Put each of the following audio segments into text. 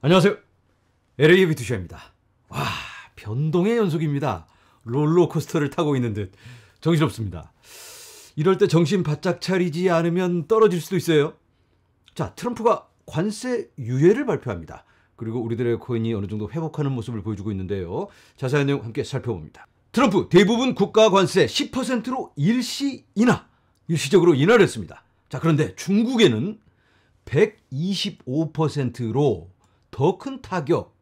안녕하세요. LA의 비투샤입니다. 와, 변동의 연속입니다. 롤러코스터를 타고 있는 듯 정신없습니다. 이럴 때 정신 바짝 차리지 않으면 떨어질 수도 있어요. 자, 트럼프가 관세 유예를 발표합니다. 그리고 우리들의 코인이 어느 정도 회복하는 모습을 보여주고 있는데요. 자세한 내용 함께 살펴봅니다. 트럼프 대부분 국가 관세 10%로 일시적으로 인하를 했습니다. 자, 그런데 중국에는 125%로 더 큰 타격.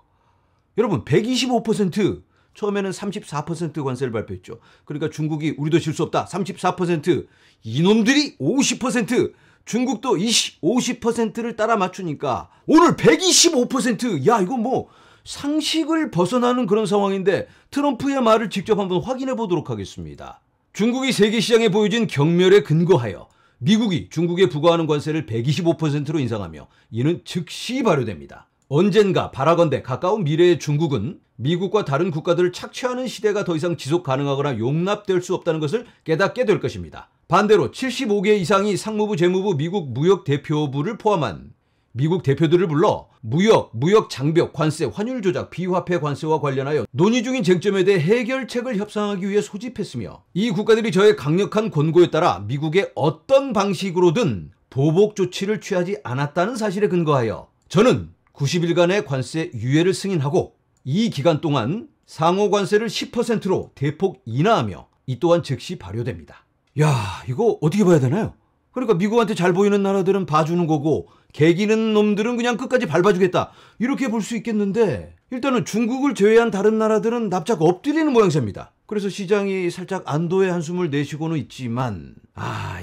여러분, 125%. 처음에는 34% 관세를 발표했죠. 그러니까 중국이 우리도 질 수 없다. 34%. 이놈들이 50%. 중국도 50%를 따라 맞추니까 오늘 125%. 야, 이거 뭐 상식을 벗어나는 그런 상황인데 트럼프의 말을 직접 한번 확인해 보도록 하겠습니다. 중국이 세계 시장에 보여준 경멸에 근거하여 미국이 중국에 부과하는 관세를 125%로 인상하며 이는 즉시 발효됩니다. 언젠가 바라건대 가까운 미래의 중국은 미국과 다른 국가들을 착취하는 시대가 더 이상 지속 가능하거나 용납될 수 없다는 것을 깨닫게 될 것입니다. 반대로 75개 이상이 상무부, 재무부, 미국 무역대표부를 포함한 미국 대표들을 불러 무역 장벽, 관세, 환율 조작, 비화폐 관세와 관련하여 논의 중인 쟁점에 대해 해결책을 협상하기 위해 소집했으며 이 국가들이 저의 강력한 권고에 따라 미국의 어떤 방식으로든 보복 조치를 취하지 않았다는 사실에 근거하여 저는 90일간의 관세 유예를 승인하고 이 기간 동안 상호 관세를 10%로 대폭 인하하며 이 또한 즉시 발효됩니다. 야, 이거 어떻게 봐야 되나요? 그러니까 미국한테 잘 보이는 나라들은 봐주는 거고 개기는 놈들은 그냥 끝까지 밟아주겠다. 이렇게 볼 수 있겠는데 일단은 중국을 제외한 다른 나라들은 납작 엎드리는 모양새입니다. 그래서 시장이 살짝 안도의 한숨을 내쉬고는 있지만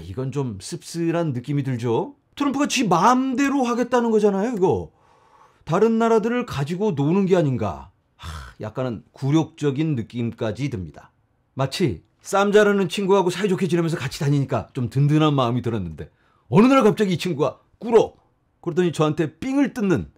이건 좀 씁쓸한 느낌이 들죠. 트럼프가 지 마음대로 하겠다는 거잖아요, 이거. 다른 나라들을 가지고 노는 게 아닌가. 약간은 굴욕적인 느낌까지 듭니다. 마치 쌈 자르는 친구하고 사이좋게 지내면서 같이 다니니까 좀 든든한 마음이 들었는데 어느 날 갑자기 이 친구가 꿇어. 그러더니 저한테 삥을 뜯는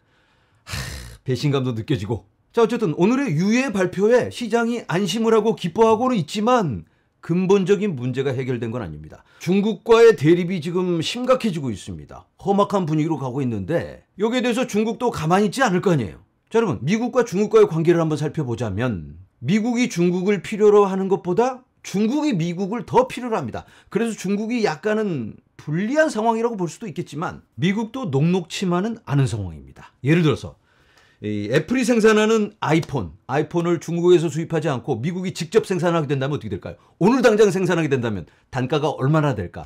배신감도 느껴지고. 자, 어쨌든 오늘의 유예 발표에 시장이 안심을 하고 기뻐하고는 있지만 근본적인 문제가 해결된 건 아닙니다. 중국과의 대립이 지금 심각해지고 있습니다. 험악한 분위기로 가고 있는데 여기에 대해서 중국도 가만히 있지 않을 거 아니에요. 자, 여러분, 미국과 중국과의 관계를 한번 살펴보자면 미국이 중국을 필요로 하는 것보다 중국이 미국을 더 필요로 합니다. 그래서 중국이 약간은 불리한 상황이라고 볼 수도 있겠지만 미국도 녹록치만은 않은 상황입니다. 예를 들어서 애플이 생산하는 아이폰을 중국에서 수입하지 않고 미국이 직접 생산하게 된다면 어떻게 될까요? 오늘 당장 생산하게 된다면 단가가 얼마나 될까?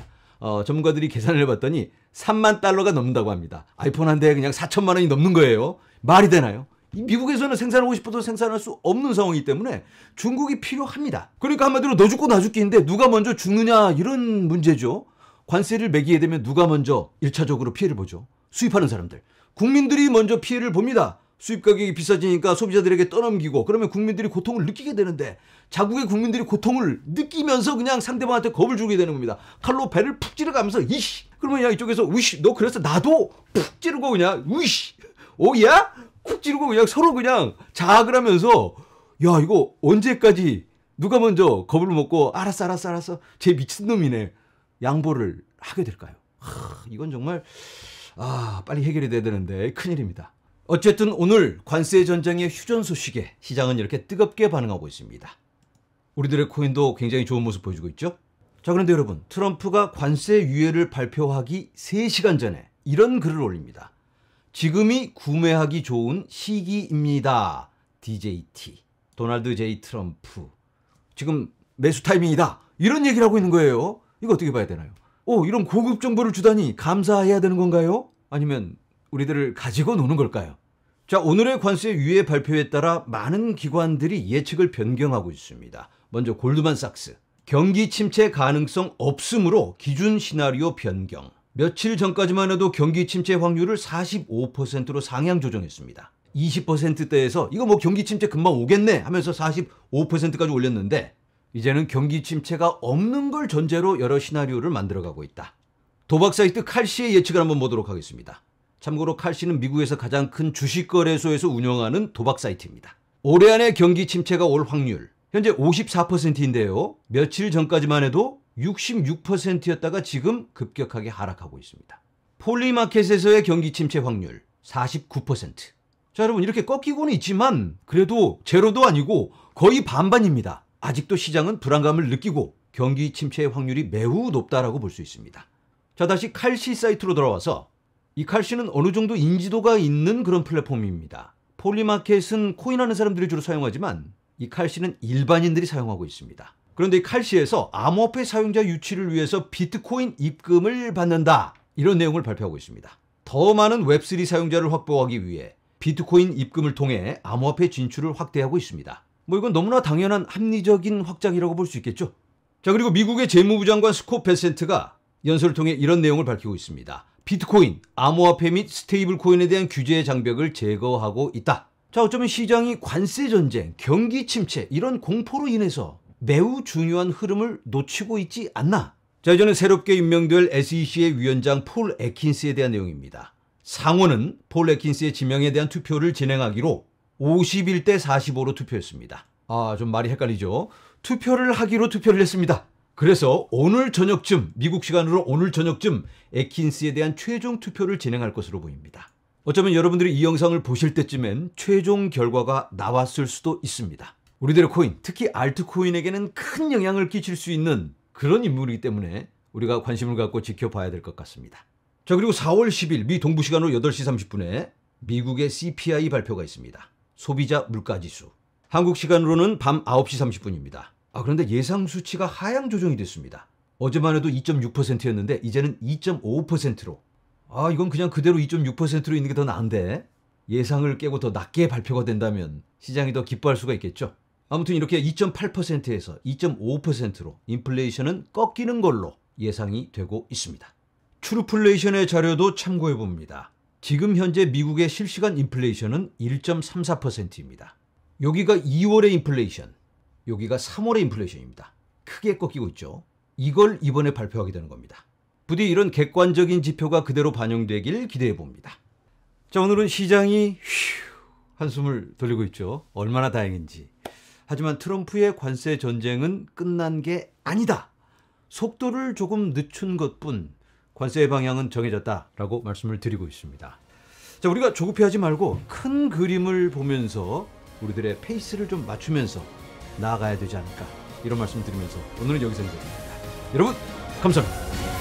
전문가들이 계산을 해봤더니 3만 달러가 넘는다고 합니다. 아이폰 한 대에 그냥 4천만 원이 넘는 거예요. 말이 되나요? 미국에서는 생산하고 싶어도 생산할 수 없는 상황이기 때문에 중국이 필요합니다. 그러니까 한마디로 너 죽고 나 죽기인데 누가 먼저 죽느냐 이런 문제죠. 관세를 매기게 되면 누가 먼저 1차적으로 피해를 보죠? 수입하는 사람들. 국민들이 먼저 피해를 봅니다. 수입 가격이 비싸지니까 소비자들에게 떠넘기고 그러면 국민들이 고통을 느끼게 되는데 자국의 국민들이 고통을 느끼면서 그냥 상대방한테 겁을 주게 되는 겁니다. 칼로 배를 푹 찌르가면서 이씨 그러면 야 이쪽에서 우씨 너 그래서 나도 푹 찌르고 그냥 우씨 오야 쿡 찌르고 그냥 서로 그냥 자학을 하면서 야 이거 언제까지 누가 먼저 겁을 먹고 알았어 쟤 미친놈이네 양보를 하게 될까요? 이건 정말 빨리 해결이 돼야 되는데 큰일입니다. 어쨌든 오늘 관세 전쟁의 휴전 소식에 시장은 이렇게 뜨겁게 반응하고 있습니다. 우리들의 코인도 굉장히 좋은 모습 보여주고 있죠. 자, 그런데 여러분, 트럼프가 관세 유예를 발표하기 3시간 전에 이런 글을 올립니다. 지금이 구매하기 좋은 시기입니다. DJT. 도널드 J. 트럼프. 지금 매수 타이밍이다. 이런 얘기를 하고 있는 거예요. 이거 어떻게 봐야 되나요? 이런 고급 정보를 주다니 감사해야 되는 건가요? 아니면 우리들을 가지고 노는 걸까요? 자, 오늘의 관세 유예 발표에 따라 많은 기관들이 예측을 변경하고 있습니다. 먼저 골드만삭스. 경기 침체 가능성 없으므로 기준 시나리오 변경. 며칠 전까지만 해도 경기 침체 확률을 45%로 상향 조정했습니다. 20%대에서 이거 뭐 경기 침체 금방 오겠네 하면서 45%까지 올렸는데 이제는 경기 침체가 없는 걸 전제로 여러 시나리오를 만들어가고 있다. 도박 사이트 칼시의 예측을 한번 보도록 하겠습니다. 참고로 칼시는 미국에서 가장 큰 주식거래소에서 운영하는 도박 사이트입니다. 올해 안에 경기 침체가 올 확률 현재 54%인데요. 며칠 전까지만 해도 66%였다가 지금 급격하게 하락하고 있습니다. 폴리마켓에서의 경기 침체 확률 49%. 자, 여러분 이렇게 꺾이고는 있지만 그래도 제로도 아니고 거의 반반입니다. 아직도 시장은 불안감을 느끼고 경기 침체의 확률이 매우 높다라고 볼 수 있습니다. 자, 다시 칼시 사이트로 돌아와서 이 칼시는 어느 정도 인지도가 있는 그런 플랫폼입니다. 폴리마켓은 코인하는 사람들이 주로 사용하지만 이 칼시는 일반인들이 사용하고 있습니다. 그런데 이 칼시에서 암호화폐 사용자 유치를 위해서 비트코인 입금을 받는다, 이런 내용을 발표하고 있습니다. 더 많은 웹3 사용자를 확보하기 위해 비트코인 입금을 통해 암호화폐 진출을 확대하고 있습니다. 뭐 이건 너무나 당연한 합리적인 확장이라고 볼 수 있겠죠. 자, 그리고 미국의 재무부 장관 스콧 베센트가 연설을 통해 이런 내용을 밝히고 있습니다. 비트코인, 암호화폐 및 스테이블 코인에 대한 규제 장벽을 제거하고 있다. 자, 어쩌면 시장이 관세 전쟁, 경기 침체 이런 공포로 인해서 매우 중요한 흐름을 놓치고 있지 않나. 자, 이제는 새롭게 임명될 SEC의 위원장 폴 애킨스에 대한 내용입니다. 상원은 폴 애킨스의 지명에 대한 투표를 진행하기로 51대 45로 투표했습니다. 좀 말이 헷갈리죠. 투표를 하기로 투표를 했습니다. 그래서 오늘 저녁쯤, 미국 시간으로 오늘 저녁쯤 애킨스에 대한 최종 투표를 진행할 것으로 보입니다. 어쩌면 여러분들이 이 영상을 보실 때쯤엔 최종 결과가 나왔을 수도 있습니다. 우리들의 코인, 특히 알트코인에게는 큰 영향을 끼칠 수 있는 그런 인물이기 때문에 우리가 관심을 갖고 지켜봐야 될 것 같습니다. 자, 그리고 4월 10일 미 동부 시간으로 8시 30분에 미국의 CPI 발표가 있습니다. 소비자 물가지수. 한국 시간으로는 밤 9시 30분입니다. 그런데 예상 수치가 하향 조정이 됐습니다. 어제만 해도 2.6%였는데 이제는 2.5%로. 이건 그냥 그대로 2.6%로 있는 게 더 나은데, 예상을 깨고 더 낮게 발표가 된다면 시장이 더 기뻐할 수가 있겠죠. 아무튼 이렇게 2.8%에서 2.5%로 인플레이션은 꺾이는 걸로 예상이 되고 있습니다. 트루플레이션의 자료도 참고해 봅니다. 지금 현재 미국의 실시간 인플레이션은 1.34%입니다. 여기가 2월의 인플레이션, 여기가 3월의 인플레이션입니다. 크게 꺾이고 있죠. 이걸 이번에 발표하게 되는 겁니다. 부디 이런 객관적인 지표가 그대로 반영되길 기대해 봅니다. 자, 오늘은 시장이 한숨을 돌리고 있죠. 얼마나 다행인지. 하지만 트럼프의 관세 전쟁은 끝난 게 아니다. 속도를 조금 늦춘 것뿐 관세의 방향은 정해졌다라고 말씀을 드리고 있습니다. 자, 우리가 조급해하지 말고 큰 그림을 보면서 우리들의 페이스를 좀 맞추면서 나아가야 되지 않을까, 이런 말씀 드리면서 오늘은 여기서 인사드립니다. 여러분 감사합니다.